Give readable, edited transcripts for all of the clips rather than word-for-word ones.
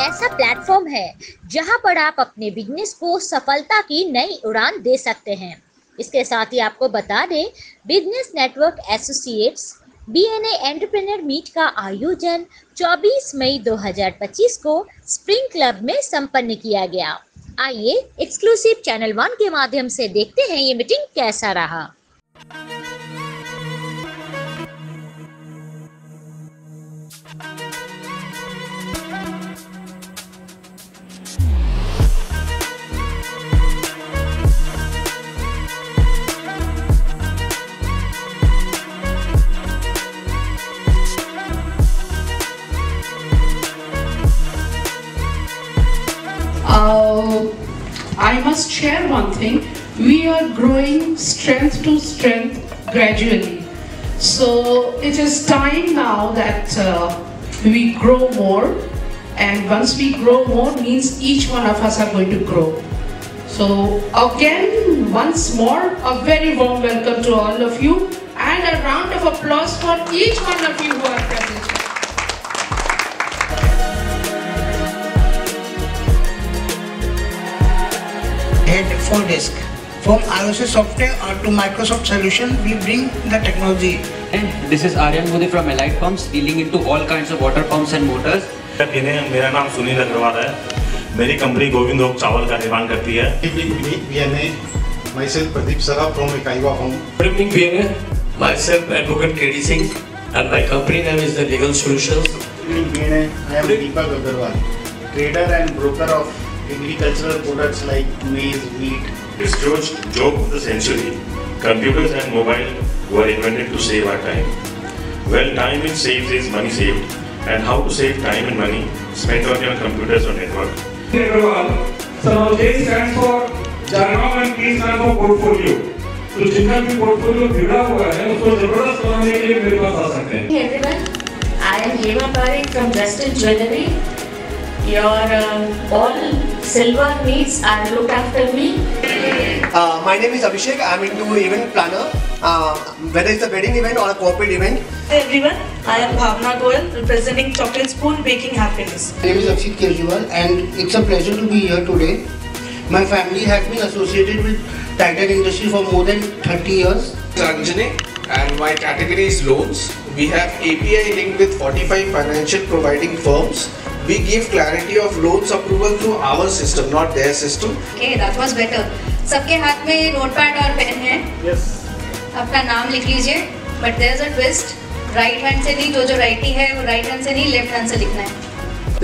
ऐसा प्लेटफॉर्म है जहां पर आप अपने बिजनेस को सफलता की नई उड़ान दे सकते हैं। इसके साथ ही आपको बता दें, business network associates BNA entrepreneur meet का आयोजन 24 मई 2025 को स्प्रिंग क्लब में संपन्न किया गया। आइए एक्सक्लूसिव चैनल 1 के माध्यम से देखते हैं ये मीटिंग कैसा रहा। I must share one thing. We are growing strength to strength gradually. So it is time now that we grow more, and once we grow more means each one of us are going to grow. So again, once more, a very warm welcome to all of you and a round of applause for each one of you who are present. Head for disk. From iOS software to Microsoft solution, we bring the technology. And this is Aryan Modi from Allied Pumps, dealing into all kinds of water pumps and motors. मेरा नाम सुनील अग्रवाल है। मेरी company Govind okay चावल का निर्माण करती है। BNA, myself Pradeep Saraf from Ikaiwa Home. Good evening BNA, myself Advocate KD Singh, and my company name is the Legal Solutions. Good evening BNA, I am Deepak Agarwal, trader and broker of agricultural products like maize, wheat. It's George joke of the century. Computers and mobile were invented to save our time. Well, time it saves is money saved, and how to save time and money spent on your computers or network. So J stands for Jargon and P stands for portfolio. तो जितना भी portfolio जुड़ा हुआ है उसको जबरदस्त बनाने के लिए मेरे पास आ सकते हैं। Hey everyone, I am Hema Parekh from Justin Jewelry. Your all silver needs are looked after me. My name is Abhishek. I am into event planner. Whether it's a wedding event or a corporate event. Hey everyone, I am Bhavna Goyal, representing Chocolate Spoon Baking Happiness. My name is Akshit Kejriwal and it's a pleasure to be here today. My family has been associated with Titan industry for more than 30 years. Anjane, and my category is loans. We have API linked with 45 financial providing firms. We give clarity of loans approval through our system, not their system. Okay, that was better. सबके हाथ में notepad और pen है। Yes. अपना नाम लिख लीजिए, but there's a twist. Right hand से नहीं, जो राइटी है वो राइट हैंड से नहीं, लेफ्ट हैंड से लिखना है।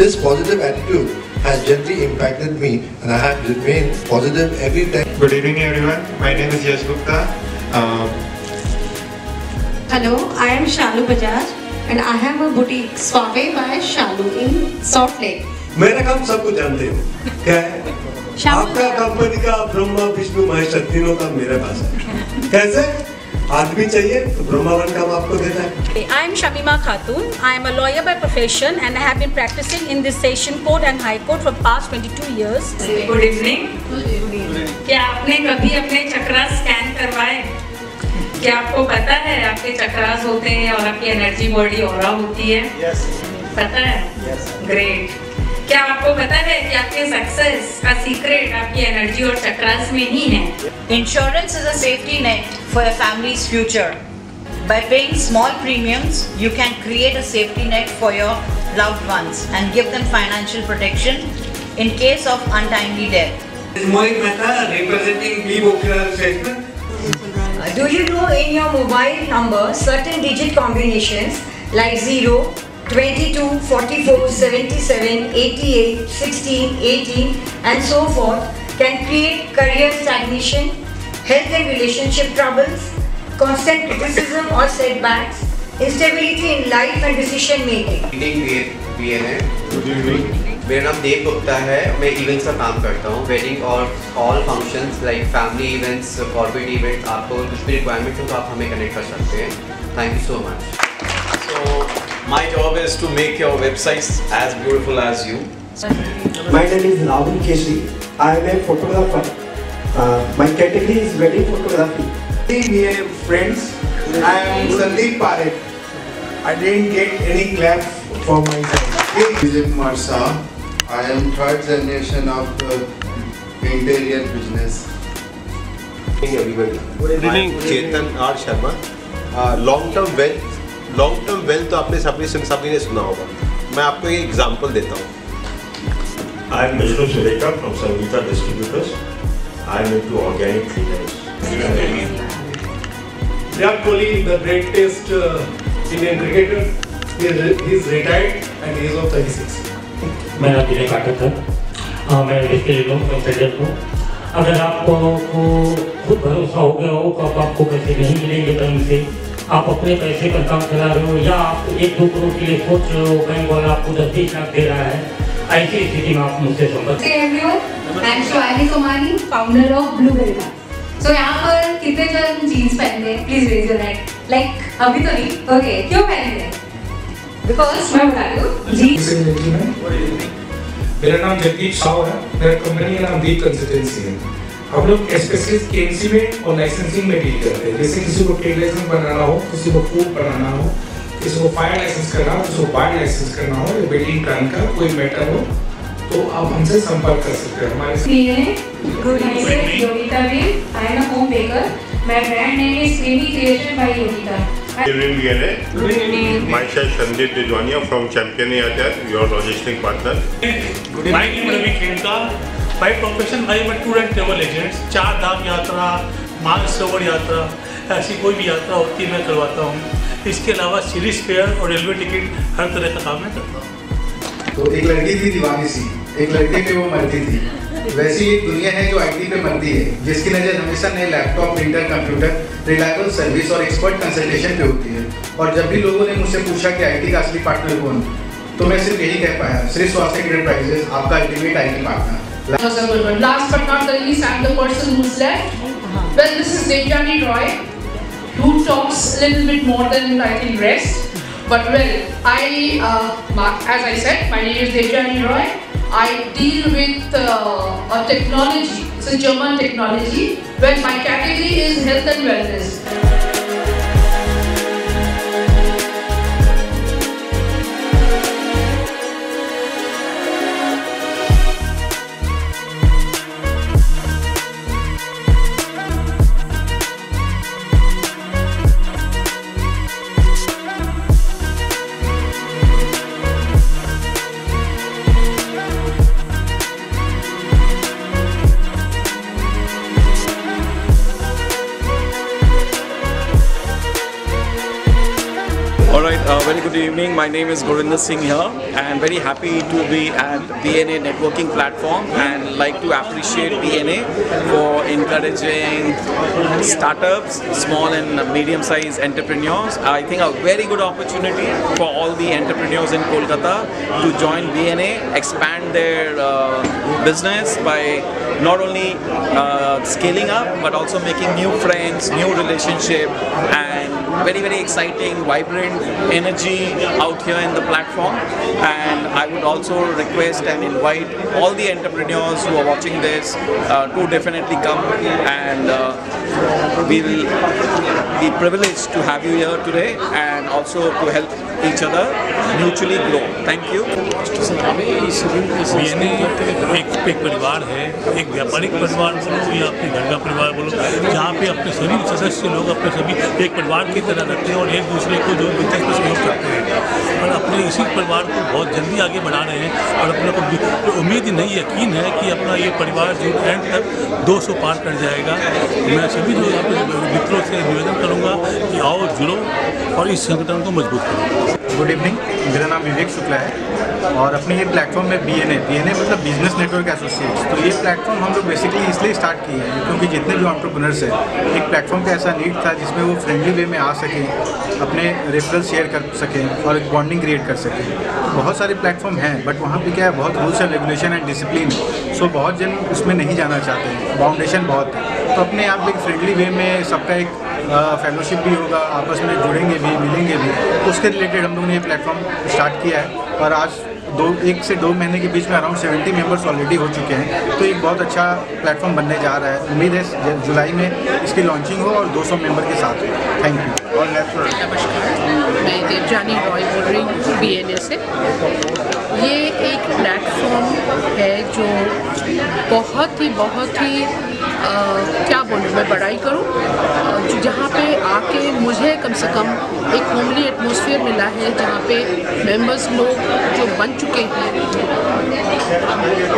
This positive attitude has gently impacted me, and I have remained positive every time. Good evening everyone, my name is Yash Gupta. Hello, I am Shalu Bajaj and I have a boutique Suave by Shalu in Salt Lake. मेरा काम सब कुछ जानते हो क्या है? आपका company का ब्रह्मा विष्णु महेश तीनों का मेरे पास है। कैसे? आदमी चाहिए तो ब्रह्मावन काम आपको देता है। I am Shamima Khatun. I am a lawyer by profession and I have been practicing in this session court and high court for past 22 years. Good evening. क्या आपने कभी अपने चक्रास स्कैन करवाए? क्या आपको पता है आपके चक्रास होते हैं और आपकी एनर्जी बॉडी ऑरा होती है? Yes. पता है? Yes. ग्रेट। क्या आपको पता है कि आपके सक्सेस का सीक्रेट आपकी एनर्जी और चक्रास में ही है? Insurance is a safety net for your family's future. By paying small premiums, you can create a safety net for your loved ones and give them financial protection in case of untimely death. Mohit Mehta representing B Bokira Statement. Do you know in your mobile number certain digit combinations like 0, 22, 44, 77, 88, 16, 18 and so forth can create career stagnation, health and relationship troubles, constant criticism or setbacks, instability in life and decision making. Good evening. मेरा नाम देव गुप्ता है, मैं events का काम करता हूँ, wedding और all functions like family events, corporate events, आपको कुछ भी रिक्वायरमेंट हो तो आप हमें कनेक्ट कर सकते हैं। Thank you so much. So my job is to make your websites as beautiful as you. My name is Rahul Keshri. I am a photographer. My category is wedding photography. Dear friends, I am Sandeep Parekh. I didn't get any clap for myself. Vijay Kumar Shah. I am third generation of interior business. Good evening everybody. Good evening. Chetan R Sharma. Long term wealth तो आपने सभी ने सुना होगा. मैं आपको एक example देता हूँ. I am Vishnu Sureka from Sangeeta Distributors. I am into organic cleaners. Virat Kohli, the greatest Indian cricketer, he is retired at the age of 36. मेरा दिनेश काटक है. मैं डिस्ट्रिक्ट हूँ. अगर आपको खुद भरोसा हो गया हो तो आपको पैसे नहीं मिलेंगे बैंक से. आप अपने पैसे पर काम चला रहे हो या आप 1-2 करोड़ के लिए सोच रहे हो, बैंक वाला आपको 10-20 लाख दे रहा है, ऐसी स्थिति में आप मुझसे संपर्क. I am Shivani Somani, founder of Blue Belt. So यहाँ पर कितने जन जीन्स पहनते हैं? Please raise your hand. Like अभी तो नहीं. ओके, क्यों पहनते हैं? बिकॉज मैं बता रही हूँ जी. मेरा नाम जगदीप साव है. मेरा कंपनी का नाम दीप कंसल्टेंसी है. हम लोग स्पेशलिस्ट केएनसी में और लाइसेंसिंग में डील करते हैं. जैसे किसी को ट्रेड लाइसेंस बनाना हो, किसी को फूड बनाना हो, किसी को फायर लाइसेंस करना हो, किसी को बार लाइसेंस करना हो, या बिल्डिंग प्लान का कोई मैटर हो, तो आप हमसे संपर्क कर सकते हैं. हमारे योगिता भी. I am a home baker. My brand name is creamy creation bye Yogita. Good evening. Myself Sandeep Dejwania from Champion Airtel, your logistic partner. My name is Ravi Khemka. By profession I am a tour and travel agent. 4 धाम यात्रा, मानसरोवर यात्रा, ऐसी कोई भी यात्रा होती है मैं करवाता हूँ. इसके अलावा सीरीज फेयर और रेलवे टिकट हर तरह का काम मैं करता हूँ. तो एक लड़की थी दीवानी सी, एक लड़के पे वो मरती थी. वैसी एक दुनिया है जो आईटी पे मरती है, जिसकी नज़र हमेशा नए laptop, printer, computer, reliable service और एक्सपर्ट कंसल्टेशन पे होती है. और जब भी लोगों ने मुझसे पूछा कि आईटी का असली पार्टनर कौन, तो मैं सिर्फ यही कह पाया, श्री स्वास्थ्य एंटरप्राइजेस आपका ultimate IT partner. Last but not the least, I'm the person who's left. Well, this is Dejani Roy, who talks a little bit more than I think rest. But well, as I said, my name is Dejani Roy. I deal with a technology. It's a German technology. Well, my category is health and wellness. Very good evening. My name is Gurinder Singh here, and very happy to be at BNA networking platform, and like to appreciate BNA for encouraging startups, small and medium-sized entrepreneurs. I think a very good opportunity for all the entrepreneurs in Kolkata to join BNA, expand their business by not only scaling up but also making new friends, new relationship, and very exciting, vibrant energy out here in the platform. And I would also request and invite all the entrepreneurs who are watching this to definitely come, and we will be privileged to have you here today, and also to help each other mutually grow. Thank you. BNA एक परिवार है, एक व्यापारिक परिवार बोलो या अपने घर का परिवार बोलो, जहाँ पे अपने सभी सदस्य लोग अपने सभी एक परिवार की तरह रखते हैं और एक दूसरे को जो बिजनेस में सहयोग करते हैं, और अपने इसी परिवार को बहुत जल्दी आगे बढ़ा रहे हैं. और अपने को उम्मीद ही नहीं, यकीन है कि अपना ये परिवार जो एंड तक 200 पार कर जाएगा. मैं सभी जो यहाँ पे मित्रों से निवेदन करूँगा कि आओ, जुड़ो और इस संगठन को मजबूत करो. गुड इवनिंग, मेरा नाम विवेक शुक्ला है और अपने ये प्लेटफॉर्म में BNA मतलब बिजनेस नेटवर्क एसोसिएट्स. तो ये प्लेटफॉर्म हम लोग बेसिकली इसलिए स्टार्ट किए हैं क्योंकि जितने भी एंटरप्रेन्योर्स हैं, एक प्लेटफॉर्म का ऐसा नीड था जिसमें वो फ्रेंडली वे में आ सकें, अपने रेफरल शेयर कर सकें और एक बॉन्डिंग क्रिएट कर सकें. बहुत सारे प्लेटफॉर्म हैं, बट वहाँ पे क्या है, बहुत rules and regulation and discipline. So बहुत जन उसमें नहीं जाना चाहते हैं, बाउंडेशन बहुत है. तो अपने आप एक फ्रेंडली वे में सबका एक फेलोशिप भी होगा, आपस में जुड़ेंगे भी, मिलेंगे भी. तो उसके रिलेटेड हम लोगों ने ये प्लेटफॉर्म स्टार्ट किया है और आज 1 से 2 महीने के बीच में अराउंड 70 मेंबर्स ऑलरेडी हो चुके हैं. तो एक बहुत अच्छा प्लेटफॉर्म बनने जा रहा है. उम्मीद है जुलाई में इसकी लॉन्चिंग हो और 200 मेंबर के साथ हो. Thank you. नमस्कार, मैं देवजानी रॉय बोल रही हूँ BNA से. ये एक प्लेटफॉर्म है जो बहुत ही क्या बोलूँ, मैं बड़ाई करूँ, जहाँ पे आके मुझे कम से कम एक होमली एटमॉस्फेयर मिला है, जहाँ पे मेंबर्स लोग जो बन चुके हैं।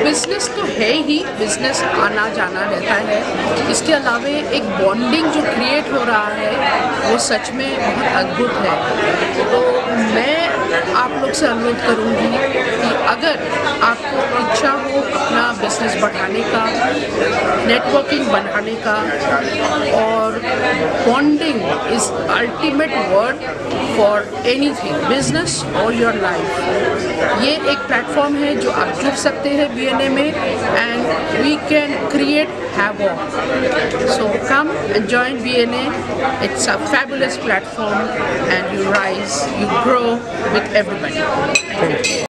बिजनेस तो है ही, बिजनेस आना जाना रहता है, इसके अलावा एक बॉन्डिंग जो क्रिएट हो रहा है वो सच में बहुत अद्भुत है। तो मैं आप लोग से अनुरोध करूँगी कि अगर आपको इच्छा हो अपना बिजनेस बढ़ाने का, नेटवर्किंग बढ़ाने का, और bonding is ultimate word for anything, business और योर लाइफ, ये एक प्लेटफॉर्म है जो आप जुड़ सकते हैं BNA में, and we can create havoc. So come and join BNA. It's a fabulous platform, and you rise, you grow with everybody. Thank you.